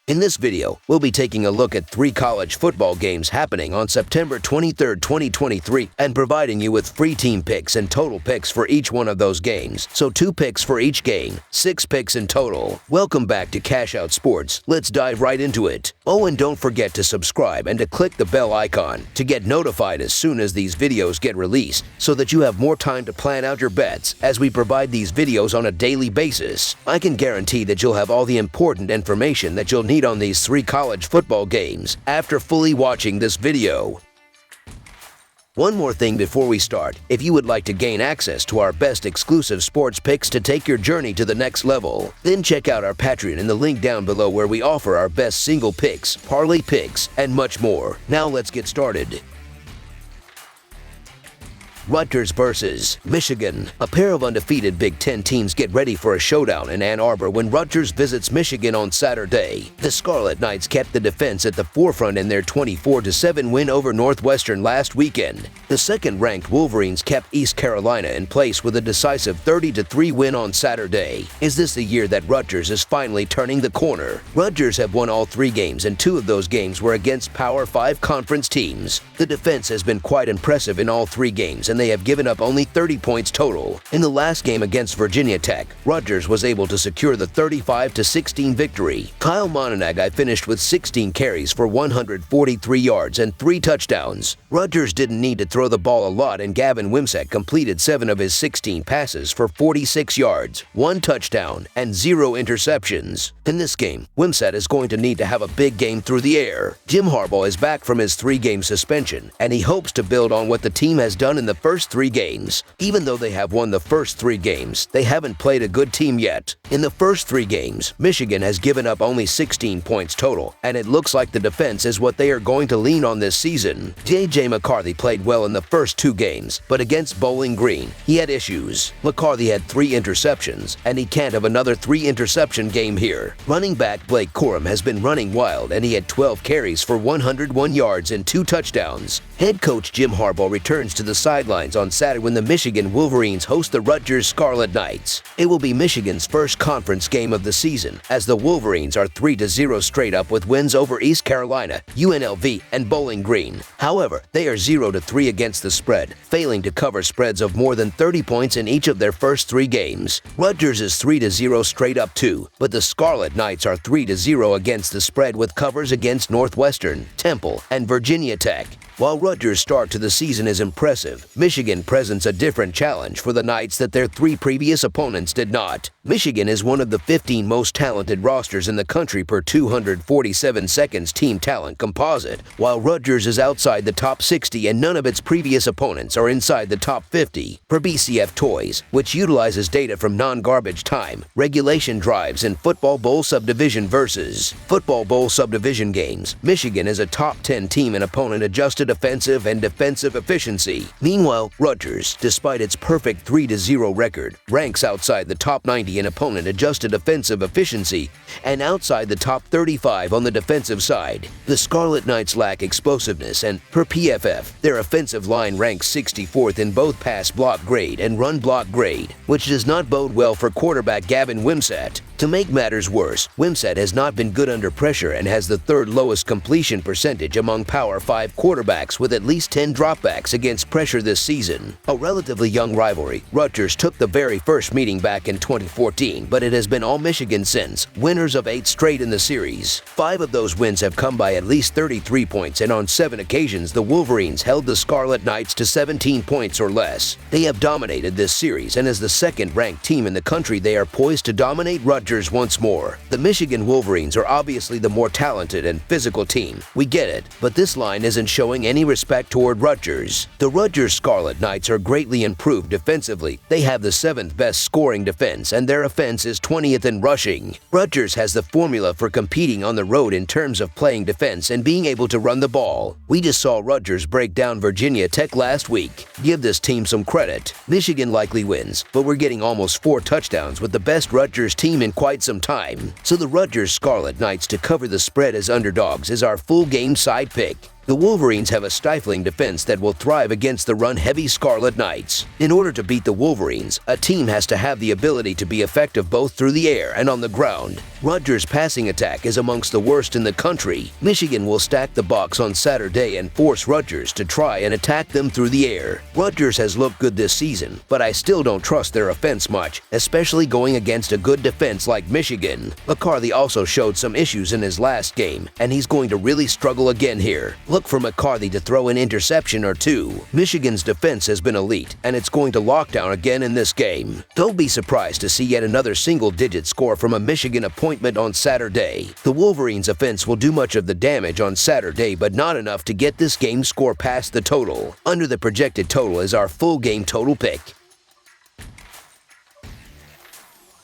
In this video, we'll be taking a look at 3 college football games happening on September 23, 2023, and providing you with free team picks and total picks for each one of those games. So 2 picks for each game, 6 picks in total. Welcome back to Cash Out Sports. Let's dive right into it. Oh, and don't forget to subscribe and to click the bell icon to get notified as soon as these videos get released, so that you have more time to plan out your bets as we provide these videos on a daily basis. I can guarantee that you'll have all the important information that you'll need on these 3 college football games after fully watching this video. One more thing before we start. If you would like to gain access to our best exclusive sports picks to take your journey to the next level, then check out our Patreon in the link down below, where we offer our best single picks, parlay picks, and much more. Now let's get started. Rutgers versus Michigan. A pair of undefeated Big Ten teams get ready for a showdown in Ann Arbor when Rutgers visits Michigan on Saturday. The Scarlet Knights kept the defense at the forefront in their 24-7 win over Northwestern last weekend. The second-ranked Wolverines kept East Carolina in place with a decisive 30-3 win on Saturday. Is this the year that Rutgers is finally turning the corner? Rutgers have won all 3 games, and 2 of those games were against Power 5 conference teams. The defense has been quite impressive in all 3 games, and they have given up only 30 points total. In the last game against Virginia Tech, Rutgers was able to secure the 35-16 victory. Kyle Monanagai finished with 16 carries for 143 yards and 3 touchdowns. Rutgers didn't need to throw the ball a lot, and Gavin Wimsatt completed 7 of his 16 passes for 46 yards, 1 touchdown, and 0 interceptions. In this game, Wimsatt is going to need to have a big game through the air. Jim Harbaugh is back from his 3-game suspension, and he hopes to build on what the team has done in the first 3 games. Even though they have won the first 3 games, they haven't played a good team yet. In the first 3 games, Michigan has given up only 16 points total, and it looks like the defense is what they are going to lean on this season. J.J. McCarthy played well in the first 2 games, but against Bowling Green, he had issues. McCarthy had 3 interceptions, and he can't have another 3-interception game here. Running back Blake Corum has been running wild, and he had 12 carries for 101 yards and 2 touchdowns. Head coach Jim Harbaugh returns to the sidelines on Saturday when the Michigan Wolverines host the Rutgers Scarlet Knights. It will be Michigan's first conference game of the season, as the Wolverines are 3-0 straight up with wins over East Carolina, UNLV, and Bowling Green. However, they are 0-3 against the spread, failing to cover spreads of more than 30 points in each of their first 3 games. Rutgers is 3-0 straight up too, but the Scarlet Knights are 3-0 against the spread with covers against Northwestern, Temple, and Virginia Tech. While Rutgers' start to the season is impressive, Michigan presents a different challenge for the Knights that their 3 previous opponents did not. Michigan is one of the 15 most talented rosters in the country per 247 seconds team talent composite, while Rutgers is outside the top 60 and none of its previous opponents are inside the top 50. Per BCF Toys, which utilizes data from non-garbage time, regulation drives, and Football Bowl Subdivision versus Football Bowl Subdivision games, Michigan is a top 10 team in opponent adjusted offensive and defensive efficiency. Meanwhile, Rutgers, despite its perfect 3-0 record, ranks outside the top 90 in opponent adjusted offensive efficiency and outside the top 35 on the defensive side. The Scarlet Knights lack explosiveness, and per PFF, their offensive line ranks 64th in both pass block grade and run block grade, which does not bode well for quarterback Gavin Wimsatt. To make matters worse, Wimsatt has not been good under pressure and has the 3rd lowest completion percentage among Power 5 quarterbacks, with at least 10 dropbacks against pressure this season. A relatively young rivalry, Rutgers took the very first meeting back in 2014, but it has been all Michigan since, winners of 8 straight in the series. 5 of those wins have come by at least 33 points, and on 7 occasions the Wolverines held the Scarlet Knights to 17 points or less. They have dominated this series, and as the 2nd-ranked team in the country, they are poised to dominate Rutgers once more. The Michigan Wolverines are obviously the more talented and physical team. We get it, but this line isn't showing any respect toward Rutgers. The Rutgers Scarlet Knights are greatly improved defensively. They have the 7th best scoring defense, and their offense is 20th in rushing. Rutgers has the formula for competing on the road in terms of playing defense and being able to run the ball. We just saw Rutgers break down Virginia Tech last week. Give this team some credit. Michigan likely wins, but we're getting almost 4 touchdowns with the best Rutgers team in quite some time. So the Rutgers Scarlet Knights to cover the spread as underdogs is our full game side pick. The Wolverines have a stifling defense that will thrive against the run-heavy Scarlet Knights. In order to beat the Wolverines, a team has to have the ability to be effective both through the air and on the ground. Rutgers' passing attack is amongst the worst in the country. Michigan will stack the box on Saturday and force Rutgers to try and attack them through the air. Rutgers has looked good this season, but I still don't trust their offense much, especially going against a good defense like Michigan. McCarthy also showed some issues in his last game, and he's going to really struggle again here. Look for McCarthy to throw an interception or two. Michigan's defense has been elite, and it's going to lock down again in this game. Don't be surprised to see yet another single-digit score from a Michigan appointment on Saturday. The Wolverines' offense will do much of the damage on Saturday, but not enough to get this game score past the total. Under the projected total is our full game total pick.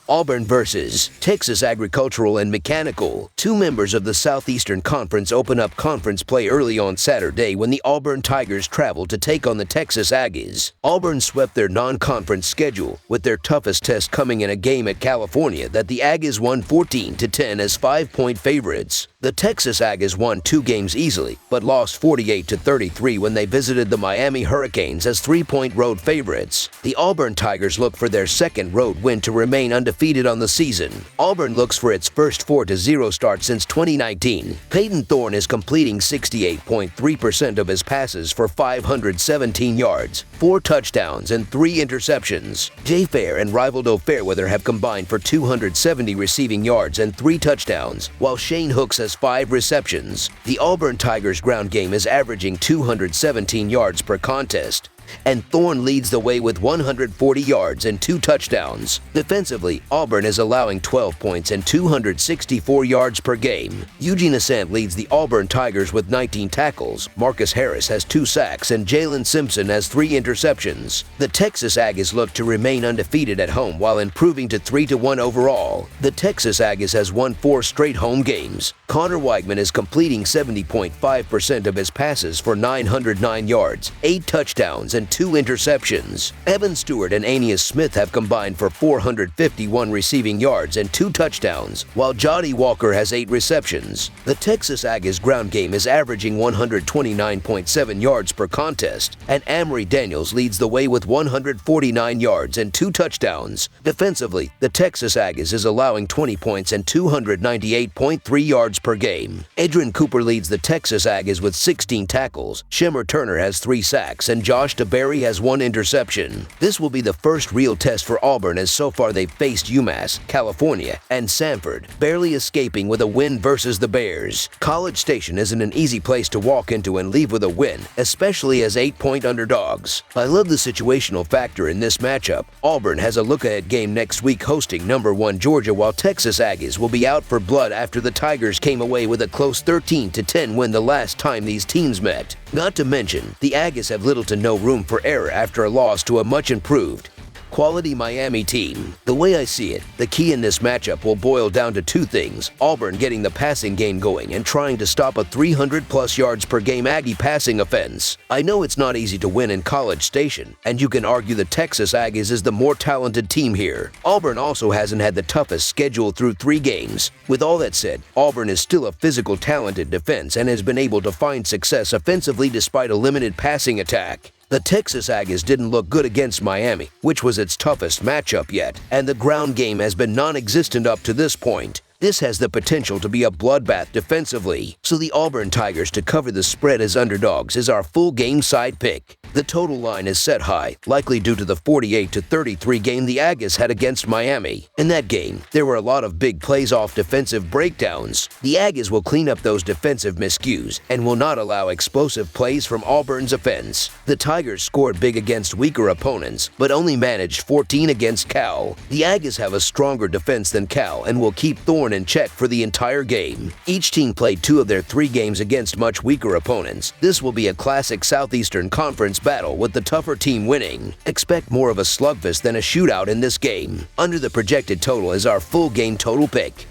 Auburn versus Texas Agricultural and Mechanical. Two members of the Southeastern Conference open up conference play early on Saturday when the Auburn Tigers travel to take on the Texas Aggies. Auburn swept their non-conference schedule, with their toughest test coming in a game at California that the Aggies won 14-10 as 5-point favorites. The Texas Aggies won 2 games easily, but lost 48-33 when they visited the Miami Hurricanes as 3-point road favorites. The Auburn Tigers look for their second road win to remain undefeated on the season. Auburn looks for its first 4-0 start since 2019. Peyton Thorne is completing 68.3% of his passes for 517 yards, 4 touchdowns, and 3 interceptions. Jay Fair and Rivaldo Fairweather have combined for 270 receiving yards and 3 touchdowns, while Shane Hooks has 5 receptions. The Auburn Tigers' ground game is averaging 217 yards per contest, and Thorne leads the way with 140 yards and 2 touchdowns. Defensively, Auburn is allowing 12 points and 264 yards per game. Eugene Asant leads the Auburn Tigers with 19 tackles. Marcus Harris has 2 sacks and Jalen Simpson has 3 interceptions. The Texas Aggies look to remain undefeated at home while improving to 3-1 overall. The Texas Aggies has won 4 straight home games. Connor Weigman is completing 70.5% of his passes for 909 yards, 8 touchdowns, and 2 interceptions. Evan Stewart and Aeneas Smith have combined for 451 receiving yards and 2 touchdowns, while Jody Walker has 8 receptions. The Texas Aggies' ground game is averaging 129.7 yards per contest, and Amory Daniels leads the way with 149 yards and 2 touchdowns. Defensively, the Texas Aggies is allowing 20 points and 298.3 yards per game. Adrian Cooper leads the Texas Aggies with 16 tackles. Shimmer Turner has 3 sacks, and Josh DeBerry has 1 interception. This will be the first real test for Auburn, as so far they've faced UMass, California, and Samford, barely escaping with a win versus the Bears. College Station isn't an easy place to walk into and leave with a win, especially as 8-point underdogs. I love the situational factor in this matchup. Auburn has a look-ahead game next week hosting number 1 Georgia, while Texas Aggies will be out for blood after the Tigers came away with a close 13-10 win the last time these teams met. Not to mention, the Aggies have little to no room for error after a loss to a much improved, quality Miami team. The way I see it, the key in this matchup will boil down to 2 things: Auburn getting the passing game going and trying to stop a 300-plus yards per game Aggie passing offense. I know it's not easy to win in College Station, and you can argue the Texas Aggies is the more talented team here. Auburn also hasn't had the toughest schedule through 3 games. With all that said, Auburn is still a physical, talented defense and has been able to find success offensively despite a limited passing attack. The Texas Aggies didn't look good against Miami, which was its toughest matchup yet, and the ground game has been non-existent up to this point. This has the potential to be a bloodbath defensively, so the Auburn Tigers to cover the spread as underdogs is our full game side pick. The total line is set high, likely due to the 48-33 game the Aggies had against Miami. In that game, there were a lot of big plays off defensive breakdowns. The Aggies will clean up those defensive miscues and will not allow explosive plays from Auburn's offense. The Tigers scored big against weaker opponents, but only managed 14 against Cal. The Aggies have a stronger defense than Cal and will keep Thorne in check for the entire game. Each team played 2 of their 3 games against much weaker opponents. This will be a classic Southeastern Conference battle with the tougher team winning. Expect more of a slugfest than a shootout in this game. Under the projected total is our full game total pick.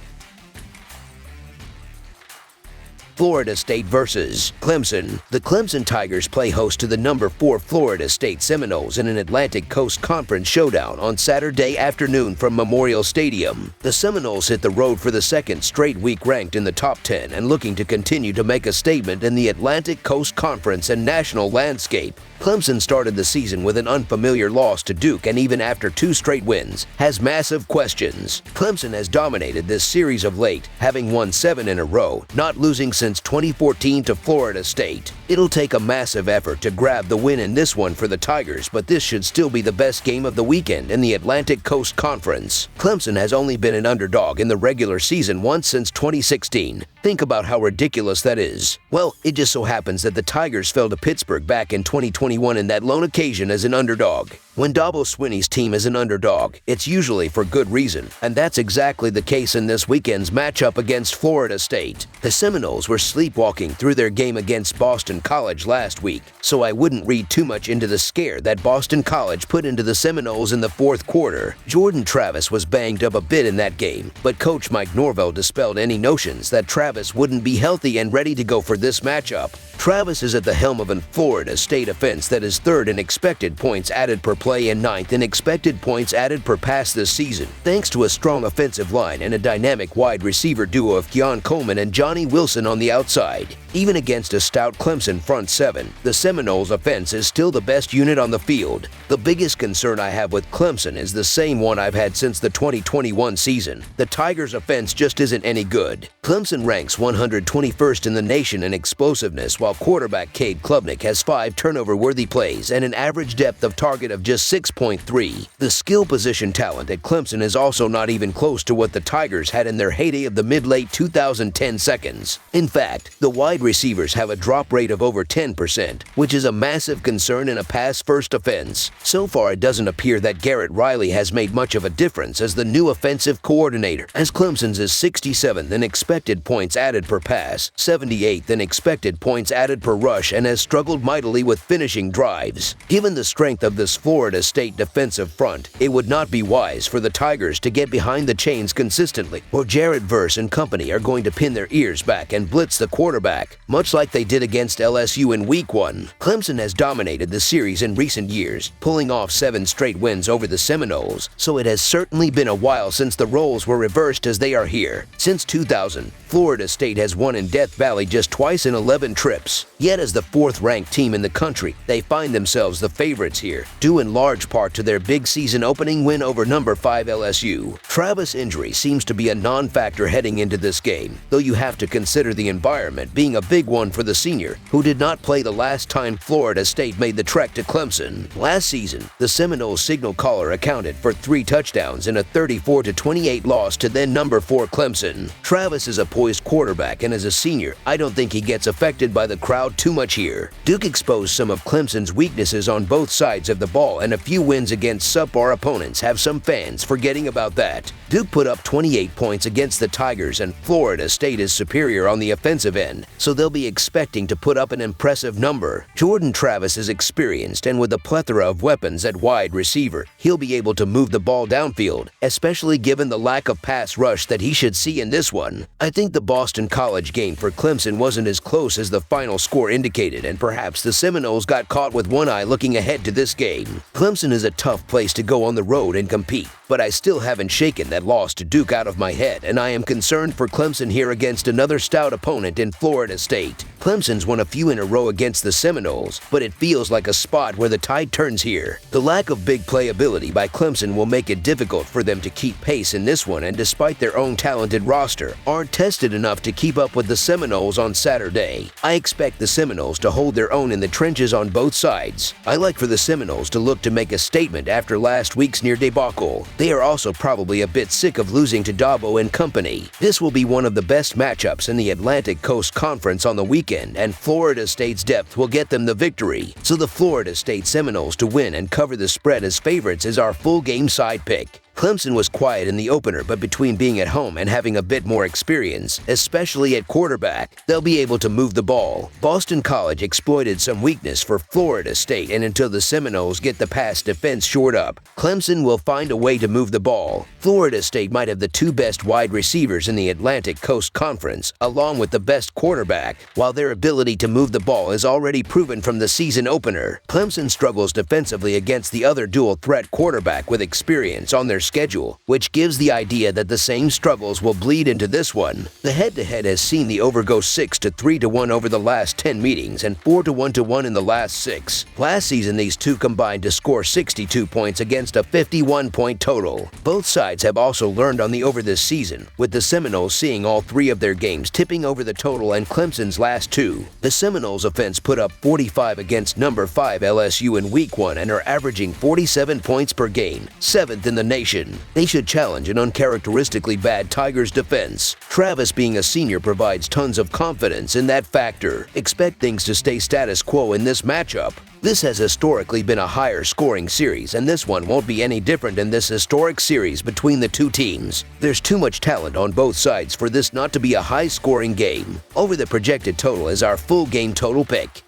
Florida State versus Clemson. The Clemson Tigers play host to the number 4 Florida State Seminoles in an Atlantic Coast Conference showdown on Saturday afternoon from Memorial Stadium. The Seminoles hit the road for the second straight week ranked in the top 10 and looking to continue to make a statement in the Atlantic Coast Conference and national landscape. Clemson started the season with an unfamiliar loss to Duke and even after 2 straight wins, has massive questions. Clemson has dominated this series of late, having won 7 in a row, not losing since 2014 to Florida State. It'll take a massive effort to grab the win in this one for the Tigers, but this should still be the best game of the weekend in the Atlantic Coast Conference. Clemson has only been an underdog in the regular season once since 2016. Think about how ridiculous that is. Well, it just so happens that the Tigers fell to Pittsburgh back in 2021 in that lone occasion as an underdog. When Dabo Swinney's team is an underdog, it's usually for good reason, and that's exactly the case in this weekend's matchup against Florida State. The Seminoles were sleepwalking through their game against Boston College last week, so I wouldn't read too much into the scare that Boston College put into the Seminoles in the fourth quarter. Jordan Travis was banged up a bit in that game, but Coach Mike Norvell dispelled any notions that Travis wouldn't be healthy and ready to go for this matchup. Travis is at the helm of a Florida State offense that is 3rd in expected points added per play and 9th in expected points added per pass this season, thanks to a strong offensive line and a dynamic wide receiver duo of Keon Coleman and Johnny Wilson on the outside. Even against a stout Clemson front 7, the Seminoles offense is still the best unit on the field. The biggest concern I have with Clemson is the same one I've had since the 2021 season. The Tigers' offense just isn't any good. Clemson ranks 121st in the nation in explosiveness, while quarterback Cade Klubnik has 5 turnover-worthy plays and an average depth of target of just 6.3. The skill position talent at Clemson is also not even close to what the Tigers had in their heyday of the mid-late 2010 seconds. In fact, the wide receivers have a drop rate of over 10%, which is a massive concern in a pass-first offense. So far, it doesn't appear that Garrett Riley has made much of a difference as the new offensive coordinator, as Clemson's is 67th in expected points added per pass, 78th in expected points added per rush, and has struggled mightily with finishing drives. Given the strength of this Florida State defensive front, it would not be wise for the Tigers to get behind the chains consistently, or Jared Verse and company are going to pin their ears back and blitz the quarterback, much like they did against LSU in Week 1. Clemson has dominated the series in recent years, pulling off 7 straight wins over the Seminoles, so it has certainly been a while since the roles were reversed as they are here. Since 2000, Florida State has won in Death Valley just twice in 11 trips. Yet as the 4th-ranked team in the country, they find themselves the favorites here, due in large part to their big season opening win over number 5 LSU. Travis' injury seems to be a non-factor heading into this game, though you have to consider the environment being a big one for the senior, who did not play the last time Florida State made the trek to Clemson. Last season, the Seminoles signal caller accounted for 3 touchdowns in a 34-28 loss to then number 4 Clemson. Travis is a poised quarterback, and as a senior, I don't think he gets affected by the crowd too much here. Duke exposed some of Clemson's weaknesses on both sides of the ball, and a few wins against subpar opponents have some fans forgetting about that. Duke put up 28 points against the Tigers, and Florida State is superior on the offensive end, so they'll be expecting to put up an impressive number. Jordan Travis is experienced, and with a plethora of weapons at wide receiver, he'll be able to move the ball downfield, especially given the lack of pass rush that he should see in this one. I think the Boston College game for Clemson wasn't as close as the final score indicated, and perhaps the Seminoles got caught with one eye looking ahead to this game. Clemson is a tough place to go on the road and compete, but I still haven't shaken that loss to Duke out of my head, and I am concerned for Clemson here against another stout opponent in Florida State. Clemson's won a few in a row against the Seminoles, but it feels like a spot where the tide turns here. The lack of big playability by Clemson will make it difficult for them to keep pace in this one, and despite their own talented roster, aren't tested enough to keep up with the Seminoles on Saturday. I expect the Seminoles to hold their own in the trenches on both sides. I like for the Seminoles to look to make a statement after last week's near debacle. They are also probably a bit sick of losing to Dabo and company. This will be one of the best matchups in the Atlantic Coast Conference on the weekend, and Florida State's depth will get them the victory. So the Florida State Seminoles to win and cover the spread as favorites is our full game side pick. Clemson was quiet in the opener, but between being at home and having a bit more experience, especially at quarterback, they'll be able to move the ball. Boston College exploited some weakness for Florida State, and until the Seminoles get the pass defense shored up, Clemson will find a way to move the ball. Florida State might have the two best wide receivers in the Atlantic Coast Conference, along with the best quarterback, while their ability to move the ball is already proven from the season opener. Clemson struggles defensively against the other dual-threat quarterback with experience on their schedule, which gives the idea that the same struggles will bleed into this one. The head-to-head has seen the over go 6 to 3 to 1 over the last 10 meetings and 4 to 1 to 1 in the last 6. Last season, these two combined to score 62 points against a 51-point total. Both sides have also learned on the over this season, with the Seminoles seeing all three of their games tipping over the total and Clemson's last two. The Seminoles offense put up 45 against number 5 LSU in Week 1 and are averaging 47 points per game, 7th in the nation. They should challenge an uncharacteristically bad Tigers defense. Travis, being a senior, provides tons of confidence in that factor. Expect things to stay status quo in this matchup. This has historically been a higher scoring series, and this one won't be any different in this historic series between the two teams. There's too much talent on both sides for this not to be a high-scoring game. Over the projected total is our full game total pick.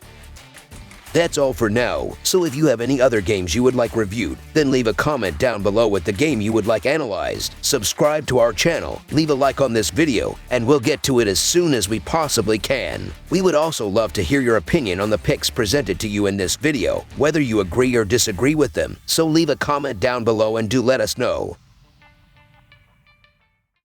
That's all for now, so if you have any other games you would like reviewed, then leave a comment down below with the game you would like analyzed. Subscribe to our channel, leave a like on this video, and we'll get to it as soon as we possibly can. We would also love to hear your opinion on the picks presented to you in this video, whether you agree or disagree with them, so leave a comment down below and do let us know.